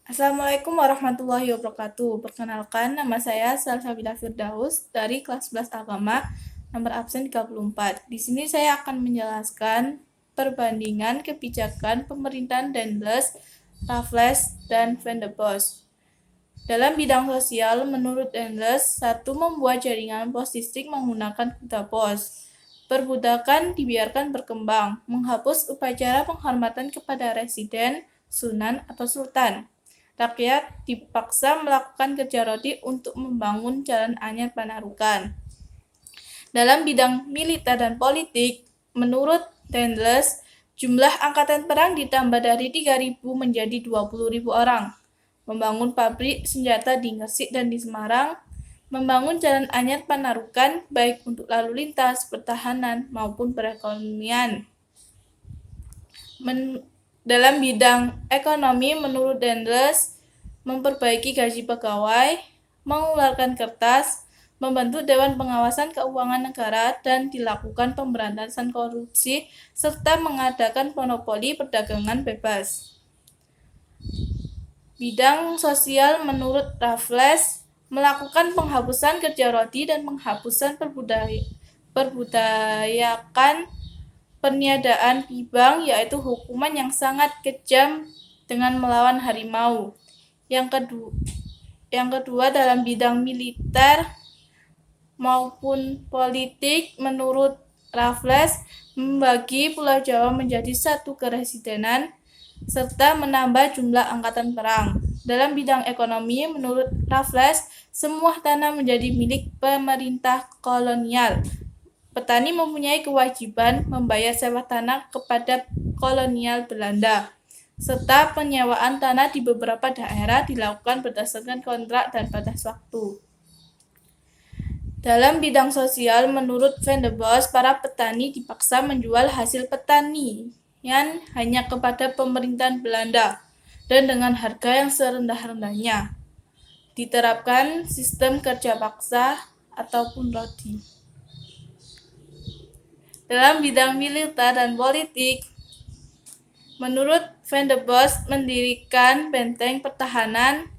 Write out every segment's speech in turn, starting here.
Assalamualaikum warahmatullahi wabarakatuh. Perkenalkan, nama saya Salsabila Firdaus dari kelas 11 Agama, nomor absen 34. Di sini saya akan menjelaskan perbandingan kebijakan pemerintahan Daendels, Raffles, dan Van der Bos. Dalam bidang sosial, menurut Daendels, satu membuat jaringan pos listrik menggunakan kuda pos. Perbudakan dibiarkan berkembang, menghapus upacara penghormatan kepada residen, sunan, atau sultan. Rakyat dipaksa melakukan kerja rodi untuk membangun jalan anyar Panarukan. Dalam bidang militer dan politik, menurut Daendels, jumlah angkatan perang ditambah dari 3.000 menjadi 20.000 orang. Membangun pabrik senjata di Gresik dan di Semarang, membangun jalan anyar Panarukan baik untuk lalu lintas, pertahanan, maupun perekonomian. Dalam bidang ekonomi, menurut Daendels, memperbaiki gaji pegawai, mengeluarkan kertas, membentuk Dewan Pengawasan Keuangan Negara, dan dilakukan pemberantasan korupsi, serta mengadakan monopoli perdagangan bebas. Bidang sosial, menurut Raffles, melakukan penghapusan kerja rodi dan penghapusan perbudayakan peniadaan bibang, yaitu hukuman yang sangat kejam dengan melawan harimau. Yang kedua, dalam bidang militer maupun politik, menurut Raffles, membagi Pulau Jawa menjadi satu keresidenan, serta menambah jumlah angkatan perang. Dalam bidang ekonomi, menurut Raffles, semua tanah menjadi milik pemerintah kolonial. Petani mempunyai kewajiban membayar sewa tanah kepada kolonial Belanda, serta penyewaan tanah di beberapa daerah dilakukan berdasarkan kontrak dan batas waktu. Dalam bidang sosial, menurut Van der Bos, para petani dipaksa menjual hasil pertanian hanya kepada pemerintahan Belanda dan dengan harga yang serendah-rendahnya. Diterapkan sistem kerja paksa ataupun rodi. Dalam bidang militer dan politik, menurut Van der Bos, mendirikan benteng pertahanan,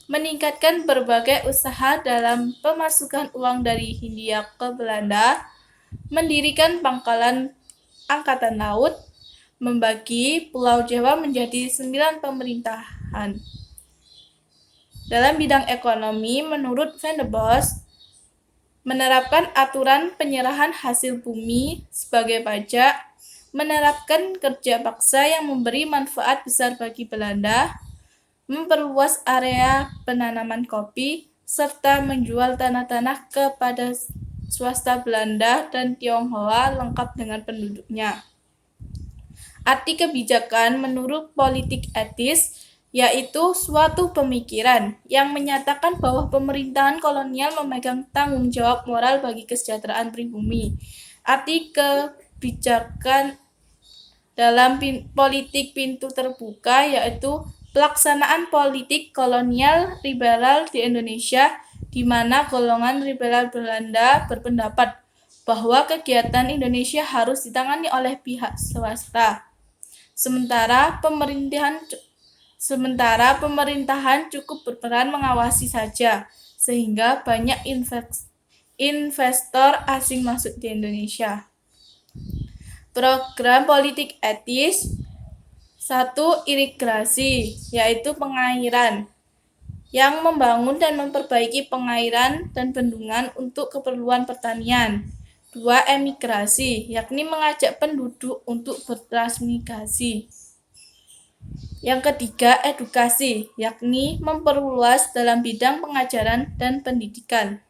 meningkatkan berbagai usaha dalam pemasukan uang dari Hindia ke Belanda, mendirikan pangkalan angkatan laut, membagi Pulau Jawa menjadi 9 pemerintahan. Dalam bidang ekonomi, menurut Van der Bos, menerapkan aturan penyerahan hasil bumi sebagai pajak, menerapkan kerja paksa yang memberi manfaat besar bagi Belanda, memperluas area penanaman kopi, serta menjual tanah-tanah kepada swasta Belanda dan Tionghoa lengkap dengan penduduknya. Arti kebijakan menurut politik etis, yaitu suatu pemikiran yang menyatakan bahwa pemerintahan kolonial memegang tanggung jawab moral bagi kesejahteraan pribumi. Arti kebijakan dalam politik pintu terbuka, yaitu pelaksanaan politik kolonial liberal di Indonesia, di mana golongan liberal Belanda berpendapat bahwa kegiatan Indonesia harus ditangani oleh pihak swasta. Sementara pemerintahan cukup berperan mengawasi saja, sehingga banyak investor asing masuk di Indonesia. Program politik etis. 1. Irigasi, yaitu pengairan, yang membangun dan memperbaiki pengairan dan bendungan untuk keperluan pertanian. 2. Emigrasi, yakni mengajak penduduk untuk bertransmigrasi. Yang ketiga, edukasi, yakni memperluas dalam bidang pengajaran dan pendidikan.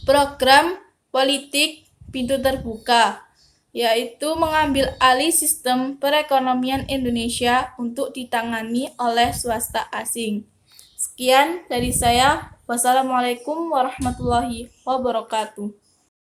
Program politik pintu terbuka, yaitu mengambil alih sistem perekonomian Indonesia untuk ditangani oleh swasta asing. Sekian dari saya. Wassalamualaikum warahmatullahi wabarakatuh.